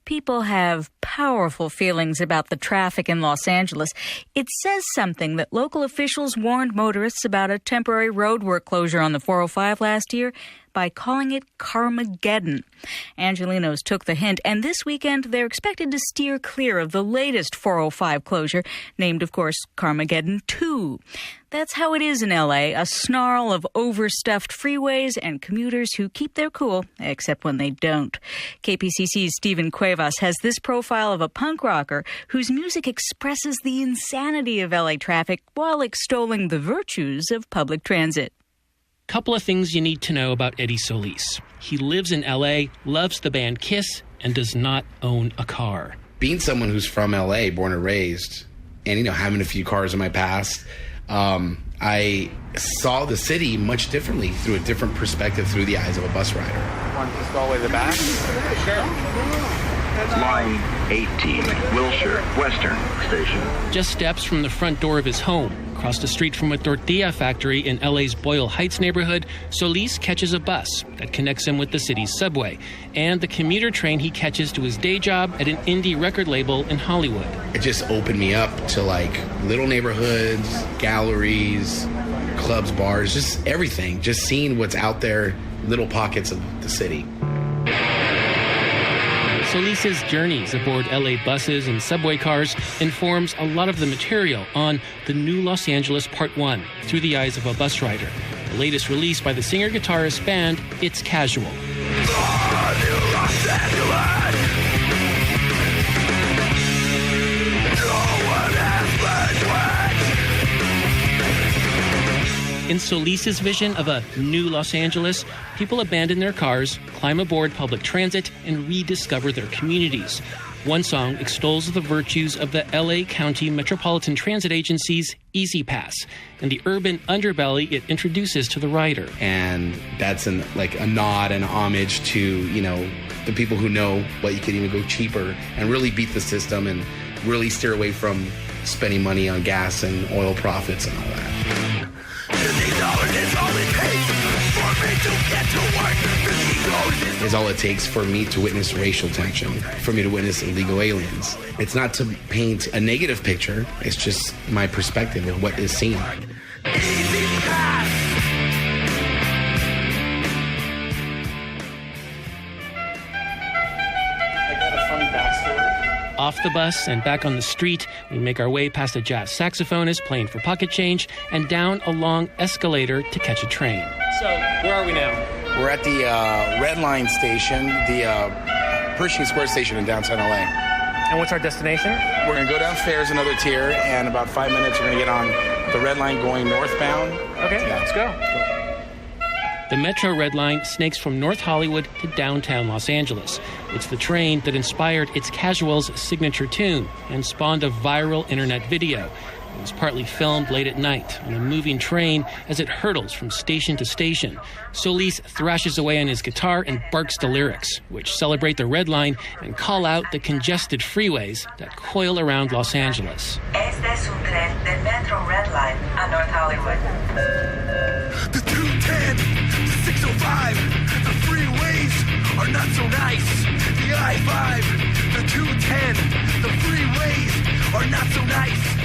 People have powerful feelings about the traffic in Los Angeles. It says something that local officials warned motorists about a temporary roadwork closure on the 405 last year by calling it Carmageddon. Angelenos took the hint, and this weekend they're expected to steer clear of the latest 405 closure, named, of course, Carmageddon 2. That's how it is in L.A., a snarl of overstuffed freeways and commuters who keep their cool, except when they don't. KPCC's Stephen Cuevas has this profile of a punk rocker whose music expresses the insanity of L.A. traffic while extolling the virtues of public transit. Couple of things you need to know about Eddie Solis. He lives in L.A., loves the band Kiss, and does not own a car. Being someone who's from L.A., born and raised, and, having a few cars in my past, I saw the city much differently, through a different perspective, through the eyes of a bus rider. Want to just all the way to the back? Sure. Line 18, Wilshire, Western Station. Just steps from the front door of his home, across the street from a tortilla factory in LA's Boyle Heights neighborhood, Solis catches a bus that connects him with the city's subway and the commuter train he catches to his day job at an indie record label in Hollywood. It just opened me up to little neighborhoods, galleries, clubs, bars, just everything. Just seeing what's out there, little pockets of the city. Solis's journeys aboard LA buses and subway cars informs a lot of the material on The New Los Angeles Part 1, Through the Eyes of a Bus Rider, the latest release by the singer-guitarist band It's Casual. In Solis's vision of a new Los Angeles, people abandon their cars, climb aboard public transit, and rediscover their communities. One song extols the virtues of the L.A. County Metropolitan Transit Agency's Easy Pass and the urban underbelly it introduces to the rider. And that's a nod and homage to, the people who know what you could even go cheaper and really beat the system and really steer away from spending money on gas and oil profits and all that. Is all it takes for me to witness racial tension, for me to witness illegal aliens. It's not to paint a negative picture, it's just my perspective of what is seen. Easy pass. I got a funny backstory. Off the bus and back on the street, we make our way past a jazz saxophonist playing for pocket change and down a long escalator to catch a train. So, where are we now? We're at the Red Line station, the Pershing Square station in downtown LA. And what's our destination? We're going to go downstairs another tier, and about 5 minutes we're going to get on the Red Line going northbound. Okay, yeah. Let's go. The Metro Red Line snakes from North Hollywood to downtown Los Angeles. It's the train that inspired It's Casual's signature tune and spawned a viral internet video. It was partly filmed late at night on a moving train as it hurtles from station to station. Solis thrashes away on his guitar and barks the lyrics, which celebrate the Red Line and call out the congested freeways that coil around Los Angeles. Este es un tren del Metro Red Line a North Hollywood. The 210, the 605, the freeways are not so nice. The I-5, the 210, the freeways are not so nice.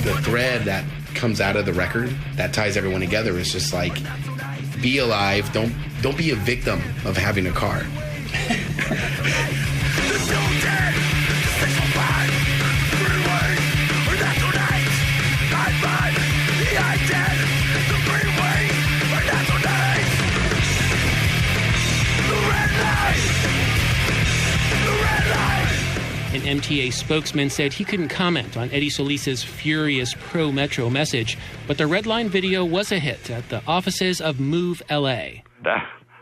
The thread that comes out of the record that ties everyone together is just be alive, don't be a victim of having a car. An MTA spokesman said he couldn't comment on Eddie Solis's furious pro-Metro message, but the Red Line video was a hit at the offices of Move LA.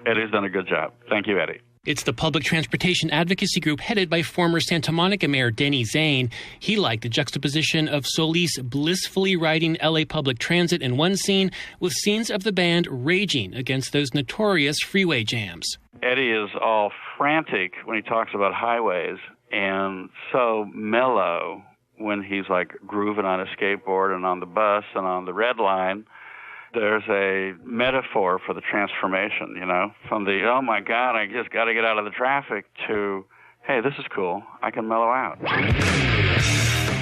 Eddie's done a good job. Thank you, Eddie. It's the public transportation advocacy group headed by former Santa Monica Mayor Denny Zane. He liked the juxtaposition of Solis blissfully riding LA public transit in one scene with scenes of the band raging against those notorious freeway jams. Eddie is all frantic when he talks about highways and so mellow when he's grooving on a skateboard and on the bus and on the Red Line. There's a metaphor for the transformation, from the, oh my God, I just got to get out of the traffic to, hey, this is cool. I can mellow out.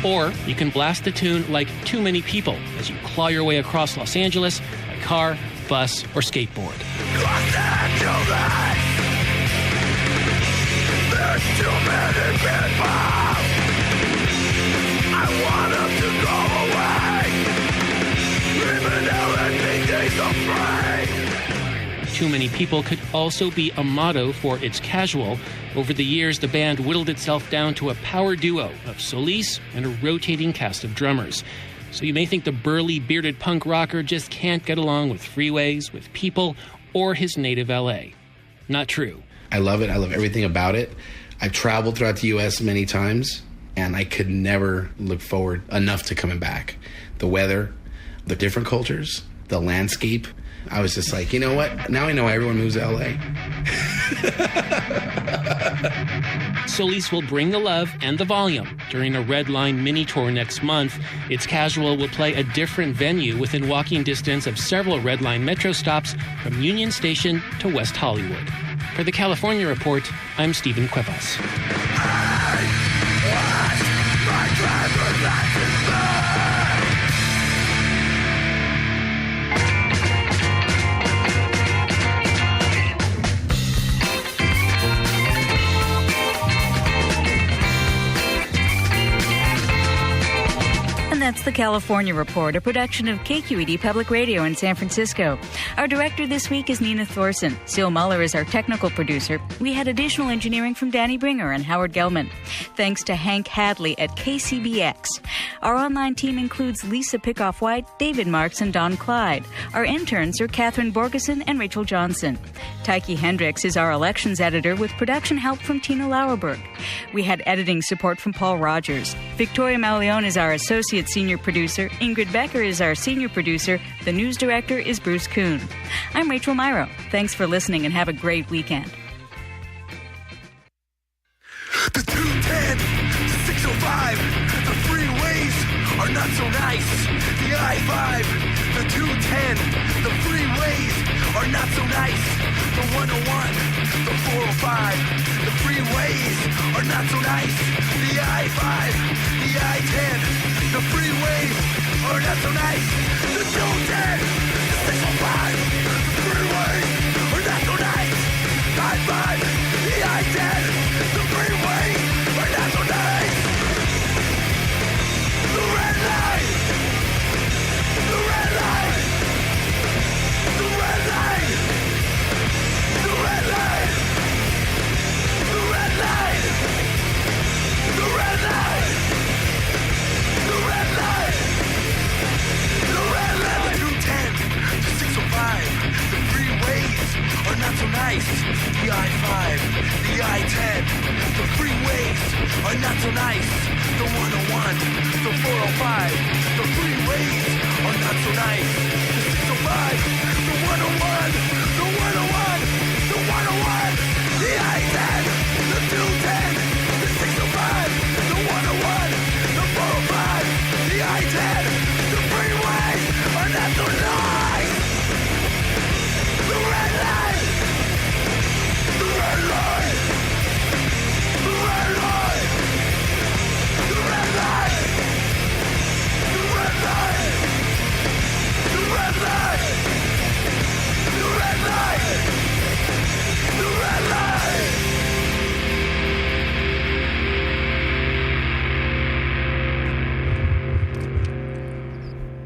Or you can blast the tune like Too Many People as you claw your way across Los Angeles by car, bus, or skateboard. Los Angeles! There's too many people! I want them to go away! Even though it means they're afraid! Too Many People could also be a motto for It's Casual. Over the years, the band whittled itself down to a power duo of Solis and a rotating cast of drummers. So you may think the burly, bearded punk rocker just can't get along with freeways, with people, or his native L.A. Not true. I love it. I love everything about it. I've traveled throughout the U.S. many times, and I could never look forward enough to coming back. The weather, the different cultures, the landscape. I was just like, you know what? Now I know everyone moves to L.A. Solis will bring the love and the volume during a Red Line mini tour next month. It's Casual will play a different venue within walking distance of several Red Line metro stops from Union Station to West Hollywood. For the California Report, I'm Stephen Cuevas. That's the California Report, a production of KQED Public Radio in San Francisco. Our director this week is Nina Thorson. Seal Muller is our technical producer. We had additional engineering from Danny Bringer and Howard Gelman. Thanks to Hank Hadley at KCBX. Our online team includes Lisa Pickoff-White, David Marks, and Don Clyde. Our interns are Catherine Borgeson and Rachel Johnson. Tyke Hendricks is our elections editor with production help from Tina Lauerberg. We had editing support from Paul Rogers. Victoria Malione is our associate senior producer. Ingrid Becker is our senior producer. The news director is Bruce Kuhn. I'm Rachel Myro. Thanks for listening and have a great weekend. The 210, the 605, the freeways are not so nice. The I-5, the 210, the freeways are not so nice. The 101, the 405, the freeways are not so nice. The I-5, the I-10, the freeways are not so nice. The 210, the 605, the freeways are not so nice. The I-5, the I-10, the freeways are not so nice. The red line, the red line, the red line, the red line, the red line, the red line, the red line, the red line. The 210, the 605, the freeways are not so nice. The I-5, the I-10, the freeways are not so nice. The 101, the 405, the freeways are not so nice. The 605, the 101, the 101, the 101, the I-10, the 210, the 605, the 101, the 405, the I-10, the freeways are not so nice. The red line, the red line, the red line, the red line, the red line, the red line, the red line, the red line.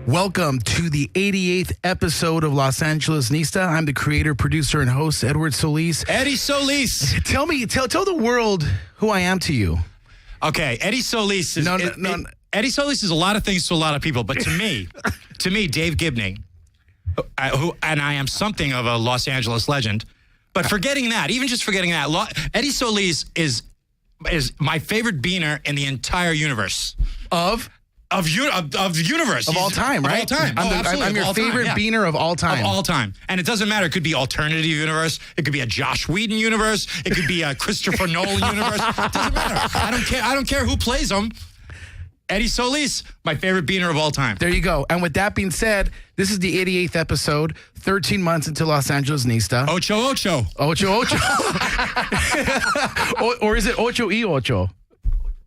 Welcome to the 88th episode of Los Angeles Nista. I'm the creator, producer, and host, Edward Solis. Eddie Solis. Tell the world who I am to you. Okay, Eddie Solis is Eddie Solis is a lot of things to a lot of people, but to me, Dave Gibney, who I am something of a Los Angeles legend. But forgetting that, even just forgetting that, Eddie Solis is my favorite beaner in the entire universe Of the universe of all time, right? Of all time. I'm your favorite beaner of all time. Of all time. And it doesn't matter. It could be alternative universe. It could be a Josh Whedon universe. It could be a Christopher Nolan universe. It doesn't matter. I don't care who plays them. Eddie Solis, my favorite beaner of all time. There you go. And with that being said, this is the 88th episode, 13 months into Los Angeles Nista. Ocho Ocho. Ocho Ocho. Or is it Ocho y Ocho?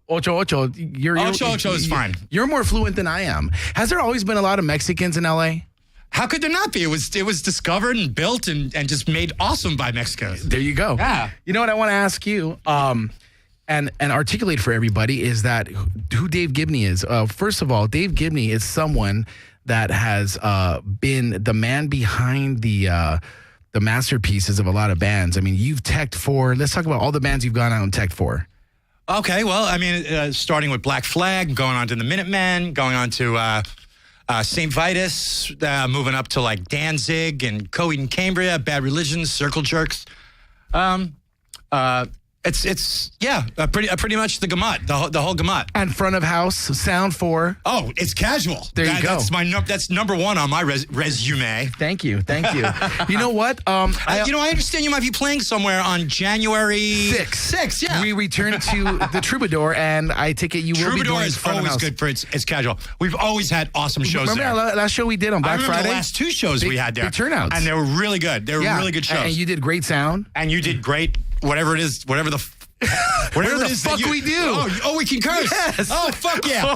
Ocho Ocho. Ocho Ocho is fine. You're more fluent than I am. Has there always been a lot of Mexicans in L.A.? How could there not be? It was discovered and built and just made awesome by Mexicans. There you go. Yeah. You know what I want to ask you and articulate for everybody is that who Dave Gibney is. First of all, Dave Gibney is someone that has been the man behind the masterpieces of a lot of bands. I mean, you've teched for, let's talk about all the bands you've gone out and teched for. Okay, well, I mean, starting with Black Flag, going on to the Minutemen, going on to St. Vitus, moving up to like Danzig and Coheed and Cambria, Bad Religion, Circle Jerks. It's pretty much the gamut, the whole gamut. And front of house, sound for? Oh, it's Casual. There you go. That's number one on my resume. Thank you. You know what? I understand you might be playing somewhere on January 6th. Yeah. We return to the Troubadour, and I take it you will be doing is front of always house. good for it's Casual. We've always had awesome shows Remember there. that last show we did on Black Friday? The last two shows we had there. Big turnouts. And they were really good. They were really good shows. And you did great sound. And you did great, whatever it is the fuck we do. Oh, we can curse. Yes. Oh, fuck yeah.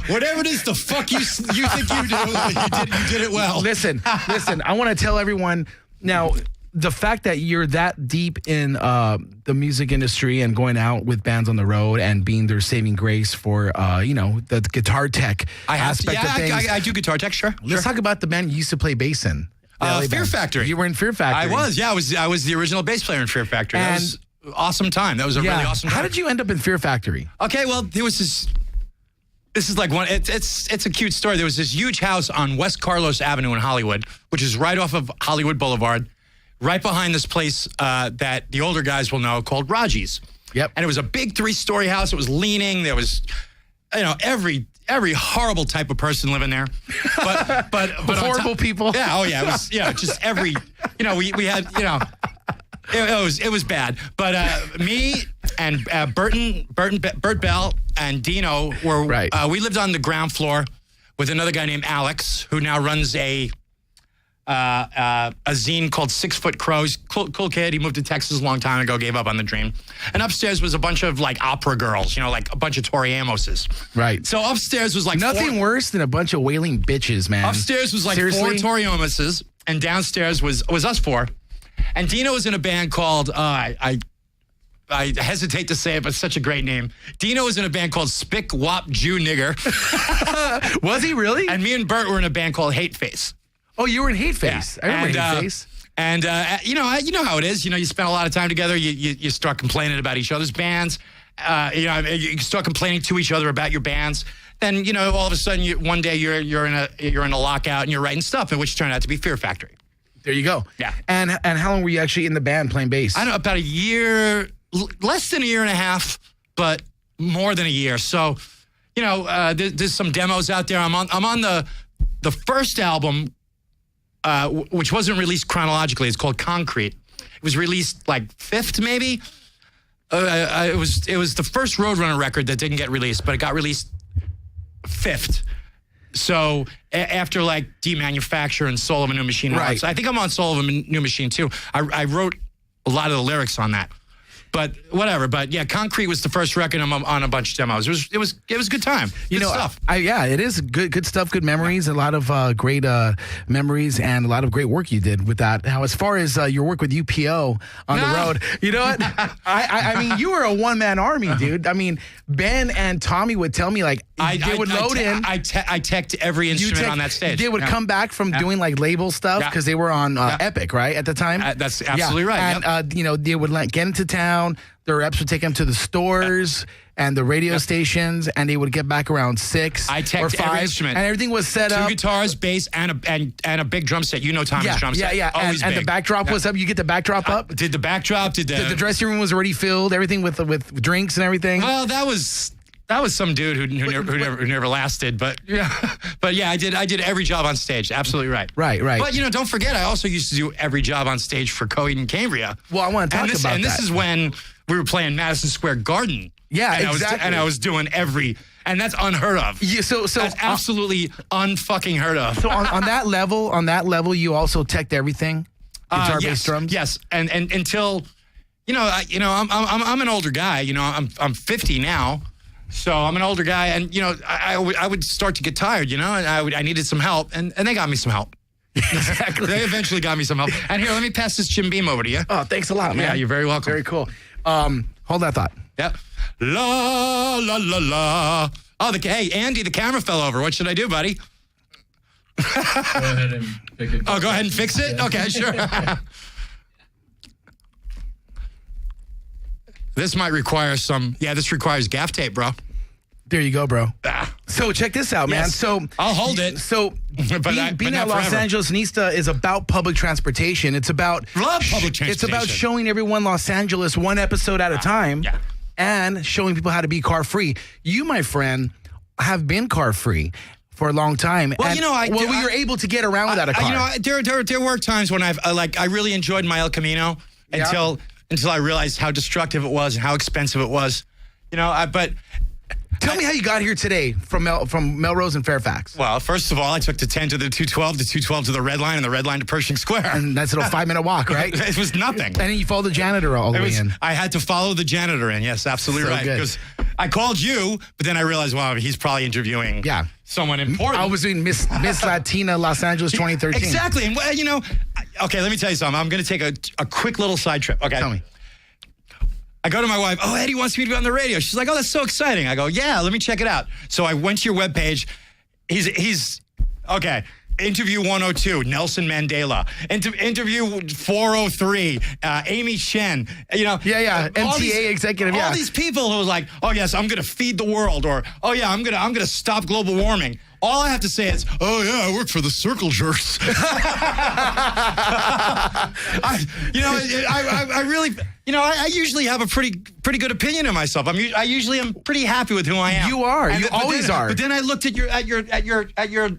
Whatever it is the fuck you think you do, you did it well. Listen, I want to tell everyone now, the fact that you're that deep in the music industry and going out with bands on the road and being their saving grace for, the guitar tech aspect of things. I do guitar tech, sure. Let's talk about the band you used to play bass in. Fear Factory. You were in Fear Factory. I was, yeah. I was the original bass player in Fear Factory. That was awesome time. That was a really awesome time. How did you end up in Fear Factory? Okay, well, there was this is like one, it's a cute story. There was this huge house on West Carlos Avenue in Hollywood, which is right off of Hollywood Boulevard, right behind this place that the older guys will know called Raji's. Yep. And it was a big 3-story house. It was leaning. There was, every horrible type of person living there. But horrible people. Yeah, oh yeah. It was, just every, we had, It was bad, but me and Bert Bell and Dino were we lived on the ground floor with another guy named Alex, who now runs a zine called 6 Foot Crows. Cool kid. He moved to Texas a long time ago, gave up on the dream. And upstairs was a bunch of like opera girls, like a bunch of Tori Amoses. Right. So upstairs was like nothing worse than a bunch of wailing bitches, man. Upstairs was like Seriously? 4 Tori Amoses, and downstairs was us 4. And Dino was in a band called, I hesitate to say it, but it's such a great name. Dino was in a band called Spick Wop Jew Nigger. Was he really? And me and Bert were in a band called Hate Face. Oh, you were in Hate Face. Yeah. I remember Hate Face. And, you know how it is. You spend a lot of time together. You start complaining about each other's bands. You start complaining to each other about your bands. Then, all of a sudden, one day you're in a lockout and you're writing stuff, which turned out to be Fear Factory. There you go. Yeah. And how long were you actually in the band playing bass? I don't know, about a year, less than a year and a half, but more than a year. So, there's some demos out there. I'm on the first album, which wasn't released chronologically. It's called Concrete. It was released like 5th, maybe. It was the first Roadrunner record that didn't get released, but it got released 5th. So after like Demanufacture and Soul of a New Machine, right. I think I'm on Soul of a New Machine too. I wrote a lot of the lyrics on that, but whatever. But yeah, Concrete was the first record. I'm on a bunch of demos. It was a good time. Good stuff. It is good stuff. Good memories. A lot of great memories and a lot of great work you did with that. Now, as far as your work with UPO on the road, you know what? I mean, you were a one-man army, dude. I mean, Ben and Tommy would tell me like they would load in. I teched every instrument on that stage. They would come back from doing like label stuff because they were on Epic, right, at the time. That's absolutely right. And they would get into town. Their reps would take them to the stores and the radio stations, and they would get back around 6 or 5. Every instrument. And everything was set up. 2 guitars, bass, and a big drum set. You know Tommy's drum set. Yeah. And the backdrop was up. You get the backdrop up? Did the backdrop. The dressing room was already filled, everything with drinks and everything? Well, that was some dude who never lasted, but yeah, I did every job on stage. Absolutely right. Right. But don't forget, I also used to do every job on stage for Coheed and Cambria. Well, I want to talk about that. And this is when we were playing Madison Square Garden. Yeah, and exactly. I was doing every And that's unheard of. Yeah, so that's absolutely unfucking heard of. So on that level, you also teched everything, guitar-based drums. Yes, and until, I'm an older guy. I'm 50 now, so I'm an older guy, and I would start to get tired. And I needed some help, and they got me some help. Exactly. They eventually got me some help. And here, let me pass this Jim Beam over to you. Oh, thanks a lot, man. Yeah, you're very welcome. Very cool. Hold that thought. Yep. La, la, la, la. Oh, hey, Andy, the camera fell over. What should I do, buddy? Go ahead and pick it. Oh, go ahead and fix it? Yeah. Okay, sure. This might require this requires gaff tape, bro. There you go, bro. So check this out, man. Yes. So I'll hold it. So being at not Los forever. Angeles Nista is about public transportation. It's about Love public transportation. It's about showing everyone Los Angeles one episode at a time. Yeah. And showing people how to be car free. You, my friend, have been car free for a long time. Well, and, we were able to get around without a car. There were times when I really enjoyed my El Camino until I realized how destructive it was and how expensive it was. But tell me how you got here today from Melrose and Fairfax. Well, first of all, I took the 10 to the 212, the 212 to the Red Line, and the Red Line to Pershing Square. And that's a little 5-minute walk, right? It was nothing. And then you followed the janitor all the way in. I had to follow the janitor in. Yes, absolutely So right. good. Because I called you, but then I realized, wow, he's probably interviewing someone important. I was doing Miss Latina Los Angeles 2013. Exactly. And, okay, let me tell you something. I'm going to take a quick little side trip. Okay. Tell me. I go to my wife, oh, Eddie wants me to be on the radio. She's like, oh, that's so exciting. I go, yeah, let me check it out. So I went to your webpage. He's okay. Interview 102, Nelson Mandela. Interview 403, Amy Shen. MTA executive. All these people who was like, oh yes, I'm going to feed the world, or oh yeah, I'm going to stop global warming. All I have to say is, oh yeah, I work for the Circle Jerks. I usually have a pretty good opinion of myself. I usually am pretty happy with who I am. You are. You always are. But then I looked at your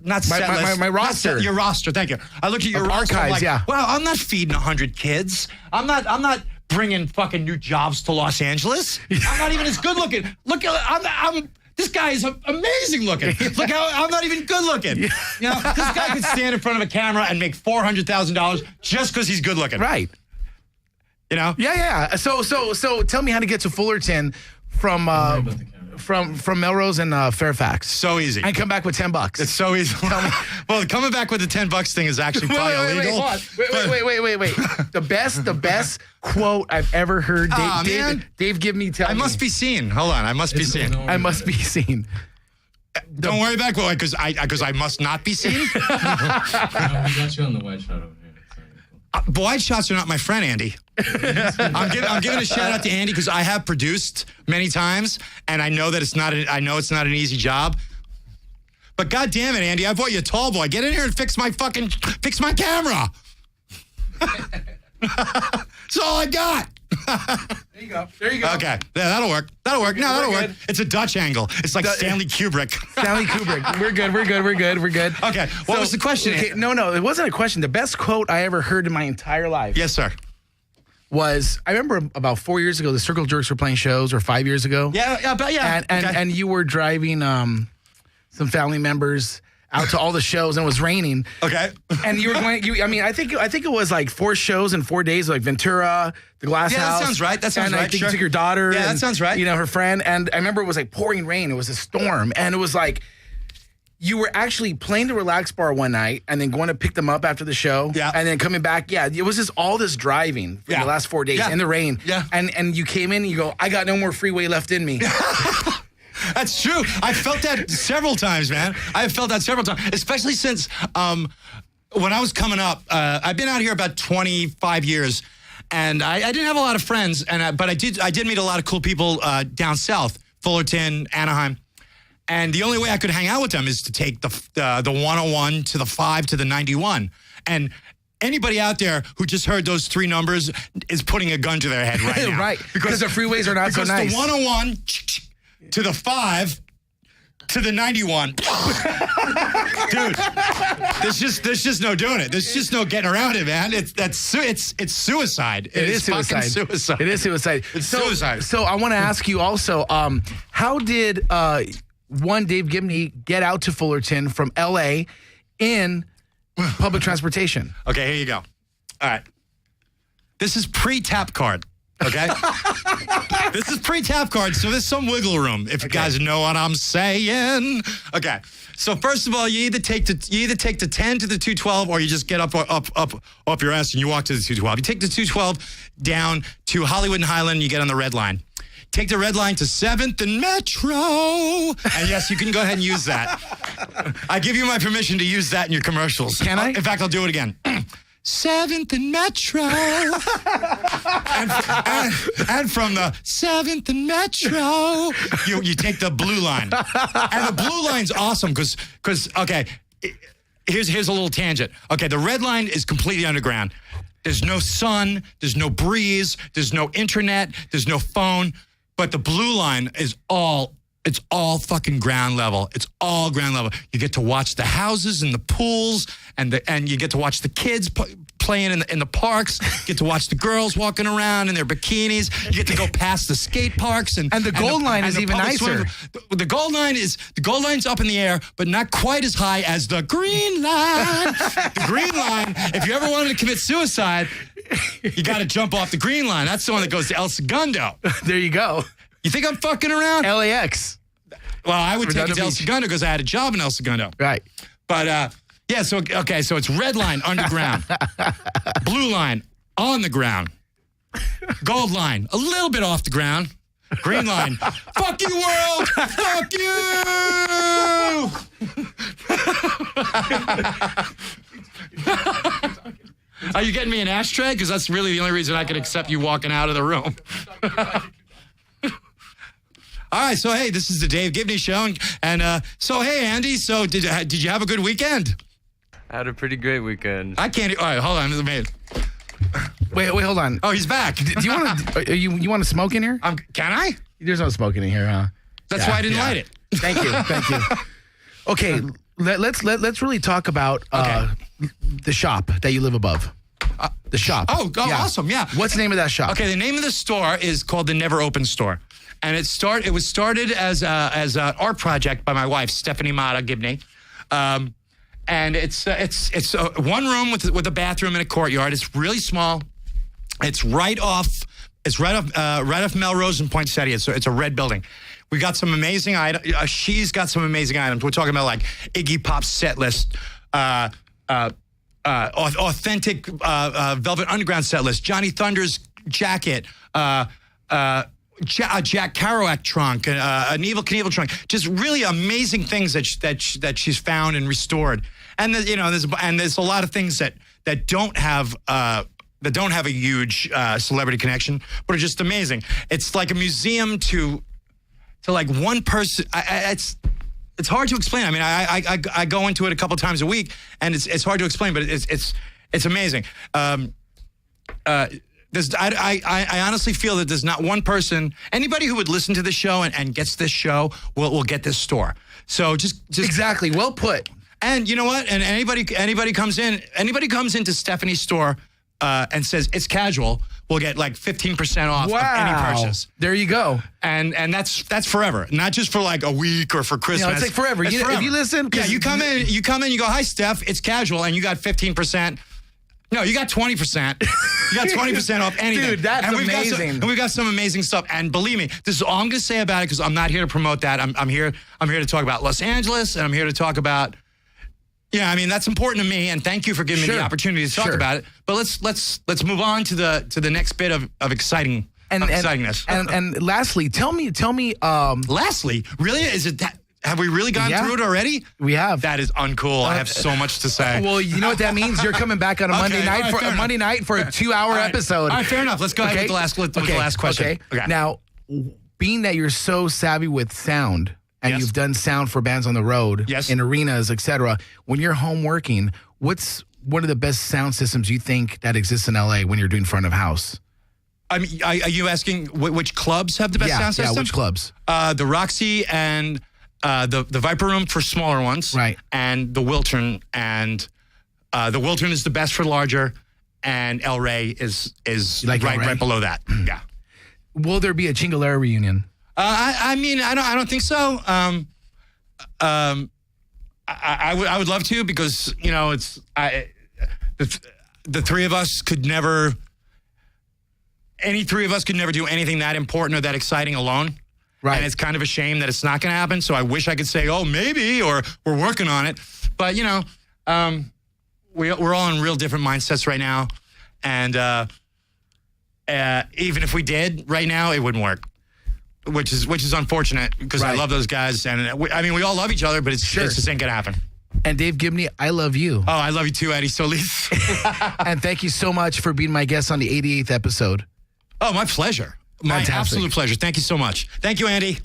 not set list. My roster. Your roster. Thank you. I looked at your roster. Archives. I'm like, wow, I'm not feeding 100 kids. I'm not bringing fucking new jobs to Los Angeles. I'm not even as good looking. Look, this guy is amazing looking. Look how I'm not even good looking. This guy could stand in front of a camera and make $400,000 just because he's good looking. Right. Yeah. So tell me how to get to Fullerton from Melrose and Fairfax. So easy. And come back with $10. It's so easy. Well, coming back with the $10 thing is actually probably illegal. Wait. The best quote I've ever heard. Dave Gibney tell me. I must be seen. Hold on. I must be seen. I must be seen. Don't worry about it, because I must not be seen. We got you on the wide shot over here. Wide shots are not my friend, Andy. I'm giving a shout out to Andy because I have produced many times, and I know that it's not an easy job. But God damn it, Andy, I bought you a tall boy. Get in here and fix my camera. That's all I got. There you go. Okay. Yeah, that'll work. That'll work. It's a Dutch angle. It's like Stanley Kubrick. We're good. Okay. What was the question? Okay, no, it wasn't a question. The best quote I ever heard in my entire life. Yes, sir. Was I remember about 4 years ago, the Circle Jerks were playing shows, or 5 years ago. Yeah. And you were driving some family members out to all the shows, and it was raining. Okay. And you were going. I think it was like 4 shows in 4 days, like Ventura, the Glass House. Yeah, that sounds right. And I think you took your daughter. Yeah, that sounds right. Her friend, and I remember it was like pouring rain. It was a storm, and it was like you were actually playing the Relax Bar one night, and then going to pick them up after the show. Yeah. And then coming back. Yeah, it was just all this driving for the last 4 days in the rain. Yeah. And you came in, and you go, I got no more freeway left in me. That's true. I felt that several times, man. I have felt that several times, especially since when I was coming up. I've been out here about 25 years, and I didn't have a lot of friends, but I did meet a lot of cool people down south, Fullerton, Anaheim. And the only way I could hang out with them is to take the 101 to the 5 to the 91. And anybody out there who just heard those 3 numbers is putting a gun to their head right now. Right. Because the freeways are not so nice. Because the 101 to the 5 to the 91. Dude, there's just no doing it. There's just no getting around it, man. It's suicide. It is suicide. Suicide. It is suicide. It's suicide. So I want to ask you also, how did one Dave Gibney get out to Fullerton from L.A. in public transportation? Okay, here you go. All right. This is pre-tap card, okay? This is pre-tap card, so there's some wiggle room, if you guys know what I'm saying. Okay, so first of all, you either take the 10 to the 212, or you just get up your ass and you walk to the 212. You take the 212 down to Hollywood and Highland, you get on the red line. Take the red line to 7th and Metro. And yes, you can go ahead and use that. I give you my permission to use that in your commercials. Can I? In fact, I'll do it again. 7th and Metro. and from the 7th and Metro, you take the blue line. And the blue line's awesome because okay, here's a little tangent. Okay, the red line is completely underground. There's no sun, there's no breeze, there's no internet, there's no phone, but the blue line is all fucking ground level. It's all ground level. You get to watch the houses and the pools, and you get to watch the kids playing in the parks. You get to watch the girls walking around in their bikinis. You get to go past the skate parks and the gold line is even nicer. The gold line's up in the air, but not quite as high as the green line. The green line. If you ever wanted to commit suicide, you got to jump off the green line. That's the one that goes to El Segundo. There you go. You think I'm fucking around? LAX. Well, I would take it to El Segundo because I had a job in El Segundo. Right. But, yeah, so it's red line underground. Blue line on the ground. Gold line a little bit off the ground. Green line, fuck you, world! Fuck you! Are you getting me an ashtray? Because that's really the only reason I could accept you walking out of the room. All right, so hey, this is the Dave Gibney Show, and so hey, Andy, so did you have a good weekend? I had a pretty great weekend. I can't. All right, hold on, Wait, hold on. Oh, he's back. Do you want to? You want to smoke in here? Can I? There's no smoking in here, huh? That's why I didn't light it. Thank you. Okay, let's really talk about the shop that you live above. The shop. Oh, awesome! Yeah. What's the name of that shop? Okay, the name of the store is called the Never Open Store, and it was started as an art project by my wife, Stephanie Mata Gibney. And it's one room with a bathroom and a courtyard. It's really small. It's right off Melrose and Poinsettia. So it's a red building. We got some amazing items. She's got some amazing items. We're talking about like Iggy Pop's set list, authentic Velvet Underground set list, Johnny Thunder's jacket, Jack Kerouac trunk, an Evel Knievel trunk, just really amazing things that she's found and restored. And there's a lot of things that don't have a huge celebrity connection, but are just amazing. It's like a museum to like one person. It's hard to explain. I mean, I go into it a couple times a week, and it's hard to explain, but it's amazing. I honestly feel that there's not one person, anybody who would listen to this show and gets this show will get this store. So just exactly, well put. And you know what? And anybody comes into Stephanie's store and says it's casual, will get like 15% off of any purchase. There you go. And that's forever, not just for like a week or for Christmas. It's like forever. If you listen, yeah, you come in, you go, hi Steph, it's casual, and you got 15%. No, you got 20%. You got 20% off anything. Dude, that's amazing. We've got some amazing stuff. And believe me, this is all I'm going to say about it because I'm not here to promote that. I'm here to talk about Los Angeles, and I'm here to talk about. Yeah, I mean that's important to me, and thank you for giving me the opportunity to talk about it. But let's move on to the next bit of excitingness. And lastly, tell me. Lastly, really, is it that? Have we really gone through it already? We have. That is uncool. I have so much to say. Well, you know what that means? You're coming back on a Monday night for a 2-hour episode. All right, fair enough. Let's go ahead with the last question. Okay. Now, being that you're so savvy with sound and you've done sound for bands on the road, in arenas, etc., when you're home working, what's one of the best sound systems you think that exists in LA when you're doing front of house? I mean, are you asking which clubs have the best sound system? Yeah, which clubs? The Roxy and the Viper Room for smaller ones, right? And the Wiltern, and the Wiltern is the best for larger, and El Rey is right below that. Yeah. Will there be a Chingalera reunion? I mean, I don't think so. I would love to because, you know, the three of us could never, any three of us could never do anything that important or that exciting alone. Right. And it's kind of a shame that it's not going to happen. So I wish I could say, oh, maybe, or we're working on it. But, you know, we're all in real different mindsets right now. And even if we did right now, it wouldn't work. Which is unfortunate because I love those guys. And we all love each other, but it just ain't going to happen. And Dave Gibney, I love you. Oh, I love you too, Eddie Solis. And thank you so much for being my guest on the 88th episode. Oh, my pleasure. My absolute pleasure. Thank you so much. Thank you, Andy.